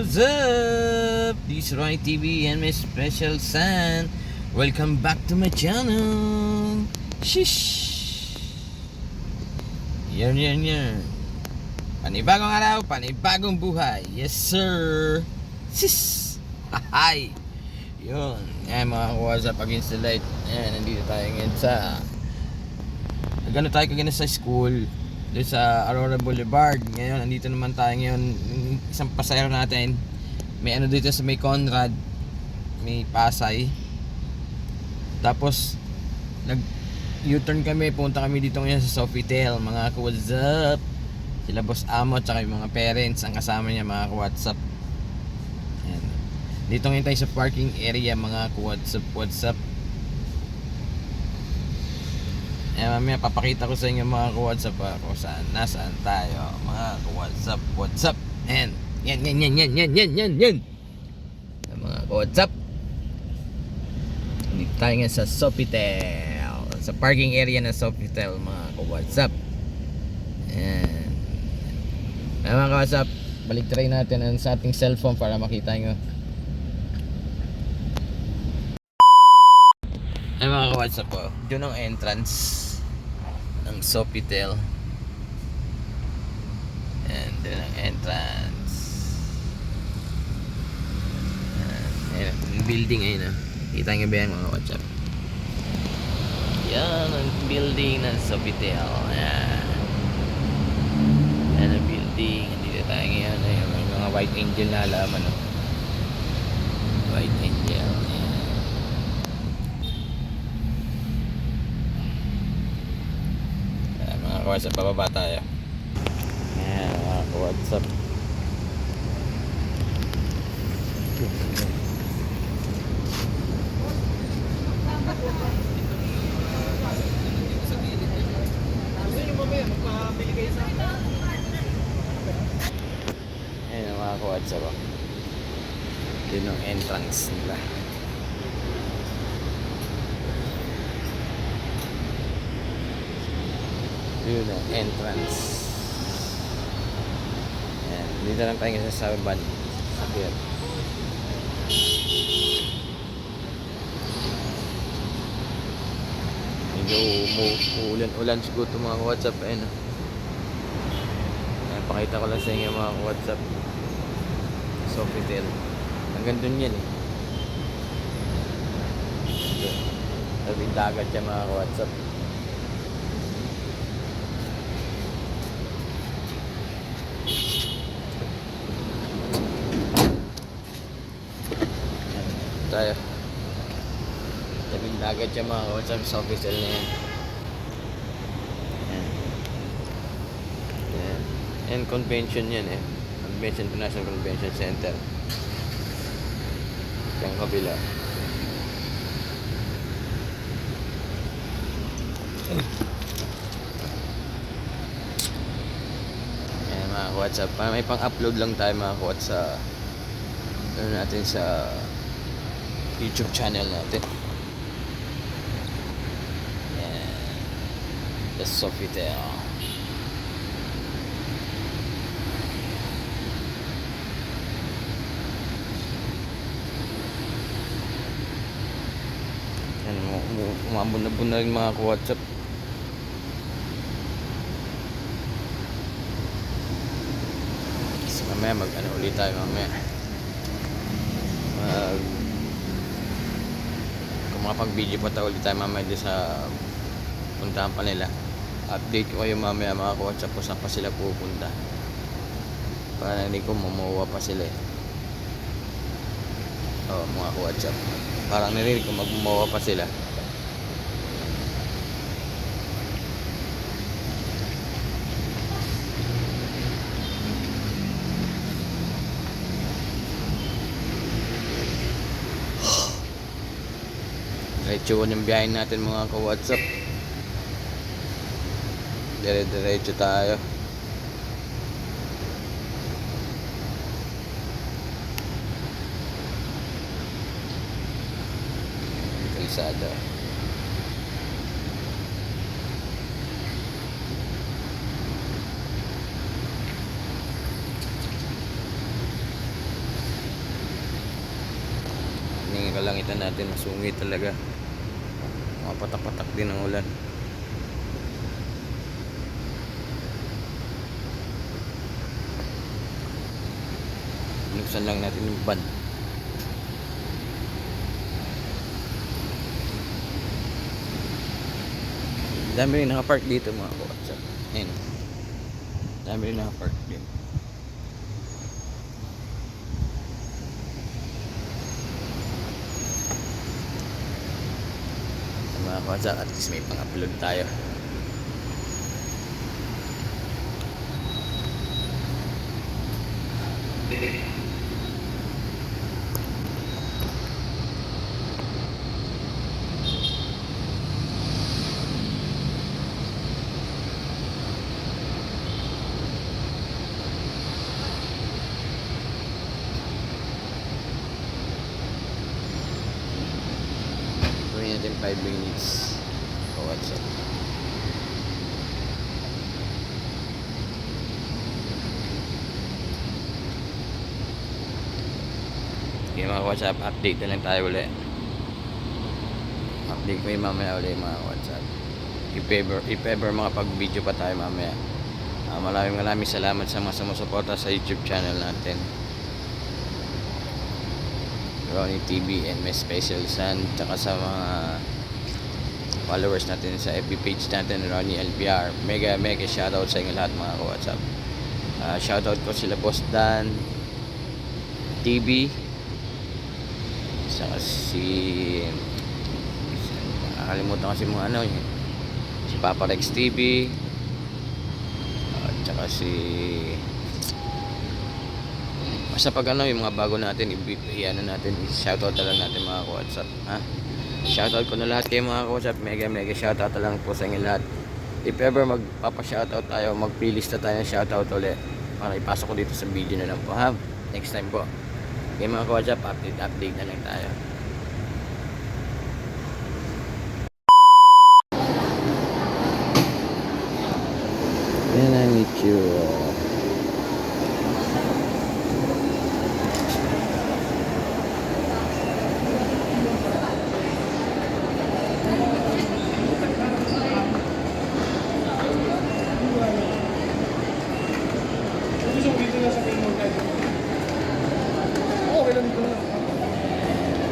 what's up? This is Roy TV and my special son. Welcome back to my channel. Shish. Yan. Panibagong araw, panibagong buhay. Yes, sir. Sis. Hi. Yun. Yan mga what's up against the light. Yan, nandito tayo ngayon sa tayo kagana sa school doon sa Aurora Boulevard. Ngayon, nandito naman tayo ngayon. Isang pasahero natin. May ano dito sa may Conrad. May Pasay. Tapos, nag-U-turn kami. Punta kami dito ngayon sa Sofitel. Mga what's up? Sila Boss Amo at saka yung mga parents ang kasama niya, mga WhatsApp. Ayan. Dito ngayon tayo sa parking area, mga what's up. Mamaya papakita ko sa inyo mga WhatsApp kung saan, nasaan tayo mga WhatsApp. And yan mga WhatsApp. Dito tayo nga sa Sofitel, sa parking area ng Sofitel, mga WhatsApp. And mga WhatsApp, balik try natin sa ating cellphone para makita nyo. Ay mga WhatsApp po, yun ang entrance ng Sofitel. And yun ang entrance. Ayan, yung building ayun na. Kita nyo ba yan mga WhatsApp? Yan ang building ng Sofitel. Ayan. Yan ang building. Dito tayo ngayon. Ayan, may mga white angel na halaman. No? White angel. Ayan. Ayan mga WhatsApp, bababa tayo. Ayan mga WhatsApp. Ayan mga WhatsApp. Yun ang entrance nila. Yun ang entrance. Ayan, dito lang tayo sa van. Sa pier. Medyo ulan siguro ito mga WhatsApp. Ayan, pakita ko lang sa inyo mga WhatsApp. Sofitel. Hanggang dun yan eh. Tabing dagat yan mga WhatsApp. Tayo. Tabing dagat yan mga WhatsApp. Sofitel na yan. And convention yan eh. Convention, International Convention Center. Yung kabila. Ayan mga WhatsApp. May pang-upload lang tayo mga WhatsApp sa natin sa YouTube channel natin. Ayan. The Sofitel. Umabon na rin mga WhatsApp. So, mamaya ulit tayo mamaya. Kung makapag-video pa tayo ulit tayo mamaya din sa puntahan pa nila. Update ko kayo mamaya mga WhatsApp kung saan pa sila pupunta. Para hindi ko mamuha pa sila eh. Mga WhatsApp. Parang narinig ko magmuha pa sila. Diretso yung biyahe natin mga ka-WhatsApp. Diretso tayo. Kalsada. kalangitan natin masungit talaga. Mga patak-patak din ang ulan. Binuksan lang natin yung van. Dami rin nakapark dito mga kawatsa. Ayun. Dami rin nakapark dito. Mga kawatsa, at least may pang-upload tayo. Gawin natin 5 minutes. Kawatsa. Okay mga WhatsApp, update na lang tayo ulit. Update ko yung mamaya ulit mga WhatsApp. If ever mga pag-video pa tayo mamaya. Maraming salamat sa mga sumusuporta sa YouTube channel natin. Ronnie TV and Miss Special Sun. Tsaka sa mga followers natin sa FB page natin, Ronnie LBR. Mega shoutout sa inyo lahat mga WhatsApp. Shoutout ko sila Boss Dan TV. Saka nakakalimutan kasi mga ano yun, si Papa Rex TV, at saka basta pag ano yung mga bago natin i-ano natin, i-shoutout na lang natin mga WhatsApp, ha? Shoutout ko na lahat kayo mga WhatsApp. Mega shoutout na lang po sa inyo lahat. If ever magpapa-shoutout tayo, mag-playlist na tayo ng shoutout ulit para ipasok ko dito sa video na lang po, ha? Next time po. Okay mga WhatsApp, update na lang tayo. And I meet you.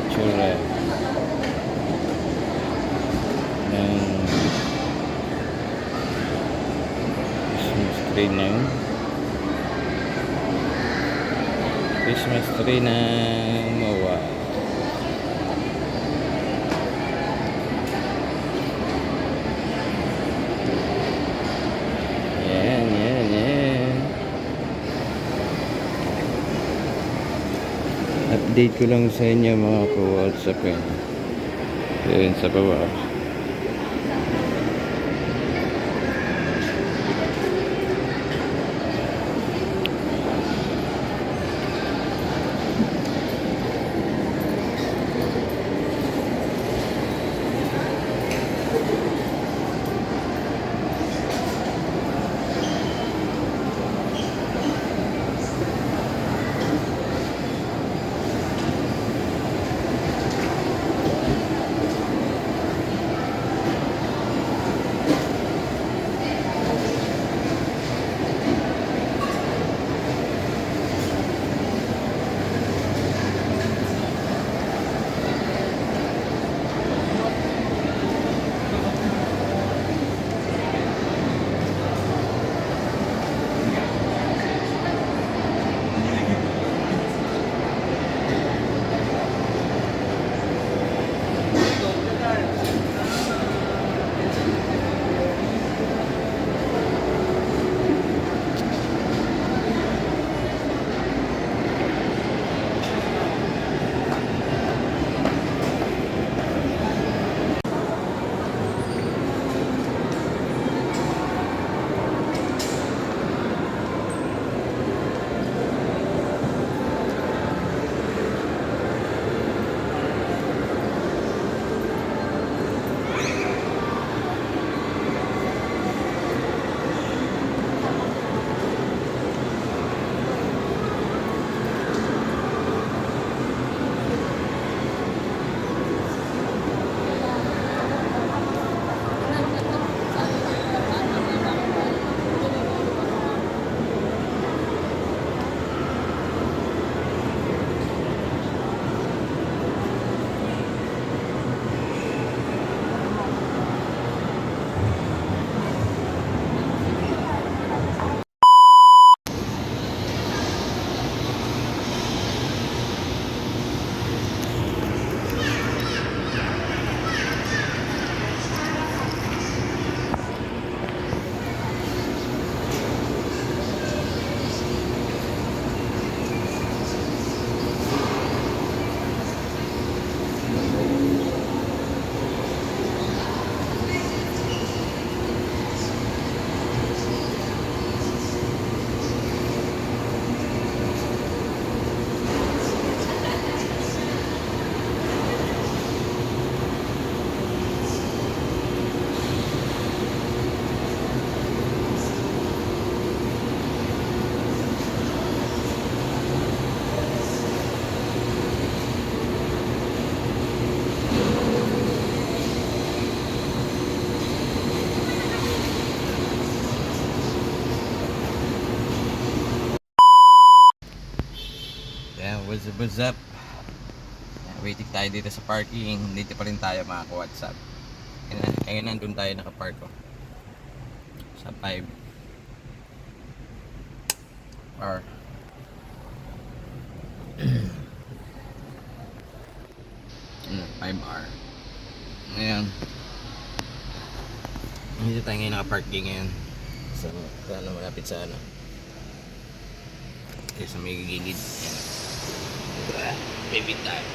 Tsura ng Christmas tree na yun. Christmas tree na mawa. Yan. Update ko lang sa inyo mga ka-WhatsApp yun. Yun sa baba. What's up? Waiting tayo dito sa parking. Dito pa rin tayo mga ka-WhatsApp. Kaya nandun tayo nakapark ko. Sa 5 or 5R. Ngayon, dito tayo ngayon nakaparking ngayon. So, ano, malapit sa ano. Dito sa may gilid. Yan. Baby time.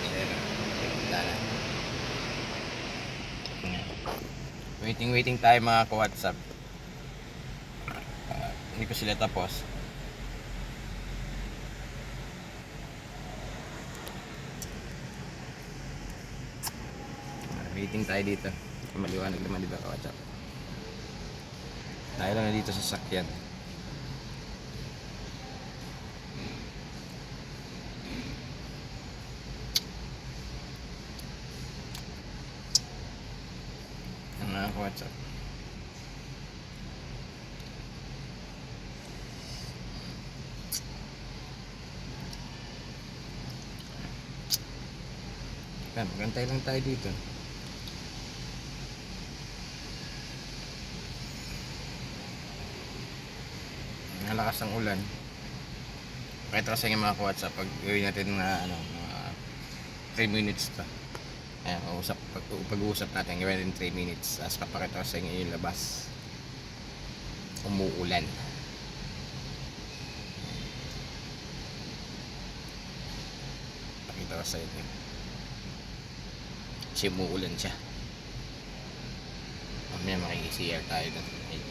Waiting tayo mga ka-WhatsApp. Hindi pa sila tapos. Waiting tayo dito. Maliwanag naman dito ka-WhatsApp. Tayo lang na dito sa sakyan. Ano ka-WhatsApp? Magantay lang tayo dito. Ang lakas ng ulan. Pakita ko sa inyo mga ka-WhatsApp pag gawin natin na ano, mga 3 minutes pa. Ayan, pag-uusap natin gawin natin 3 minutes. Tapos papakita ko sa inyo yung labas. Umuulan. Pakita ko sa inyo. Kasi umuulan siya. Mamaya makikisiyar tayo doon.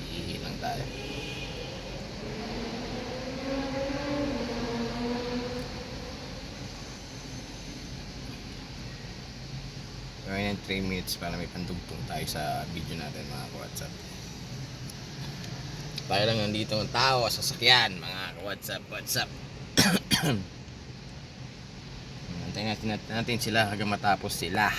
Iihi lang tayo. Gawin ng 3 minutes para may pandugtong tayo sa video natin mga ka-WhatsApp. Tayo lang nandito ng tao sa sasakyan mga ka-WhatsApp. Antayin natin sila hanggang matapos sila.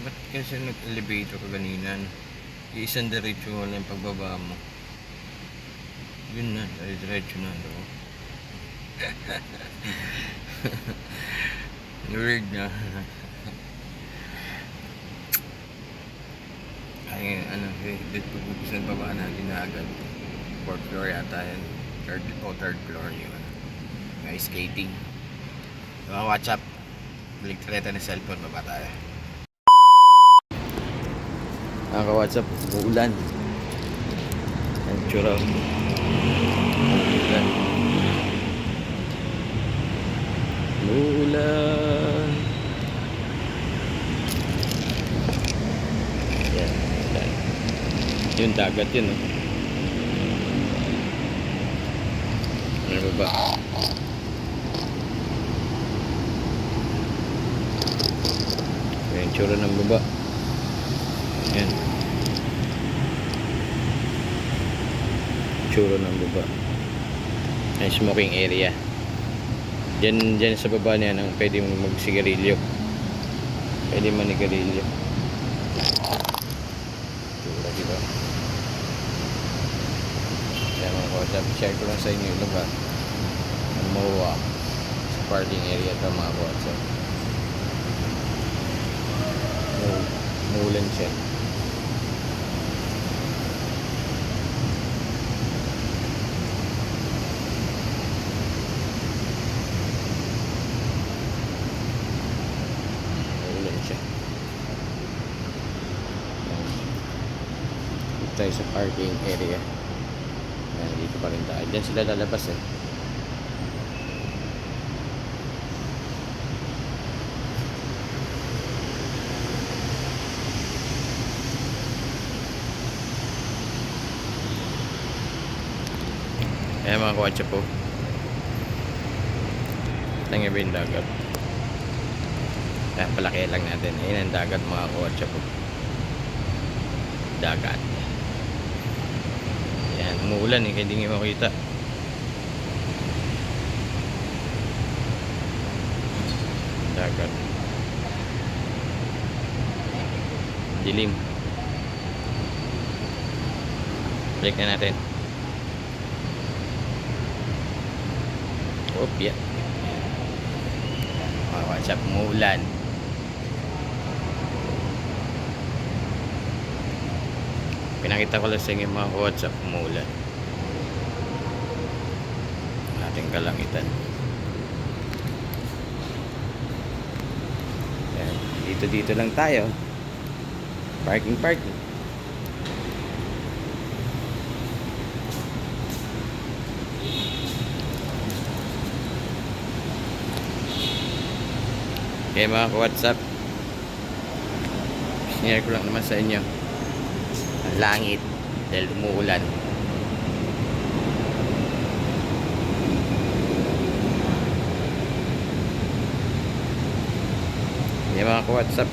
Ba't kasi nag-elevator ka kanina? Isang diretso mo lang yung pagbaba mo. Yun na, diretso na daw. Weird na. Ay, ano, dito gusto na baba natin na agad. 4th floor yata yan. 3rd floor yun. May skating. Mga WhatsApp. Balik treta ng cellphone, baba tayo. Mga ka-WhatsApp, uulan. Ang tsura. Uulan. Uulan. Yan. Yung dagat yun. Ano ba? Yung tsura ng baba. Yan. Tsura ng baba. Ay, smoking area. Diyan sa baba niya nang pwede mong magsigarilyo. Pwede manigarilyo. Tsura, diba? Kaya mga ka-WhatsApp, share ko lang sa inyo yung lugar. Ang MOA sa parking area ito mga ka-WhatsApp. Umuulan siya. Tayo sa parking area. Dito pa rin tayo. Diyan sila lalabas eh. Ayan mga ka-WhatsApp po. Tingnan ba yung dagat? Palaki lang natin. Ayan ang dagat mga ka-WhatsApp po. Dagat. Ayan, umuulan eh, kaya hindi nyo makita. dagat. Dilim. Break na natin. Oh, yeah. WhatsApp, umuulan. Pinakita ko lang sa inyo mga WhatsApp, umuulan. Ating kalangitan. Yan. Dito lang tayo. Parking. Okay mga WhatsApp, share ko lang naman sa inyo ang langit dahil umuulan. Okay mga WhatsApp,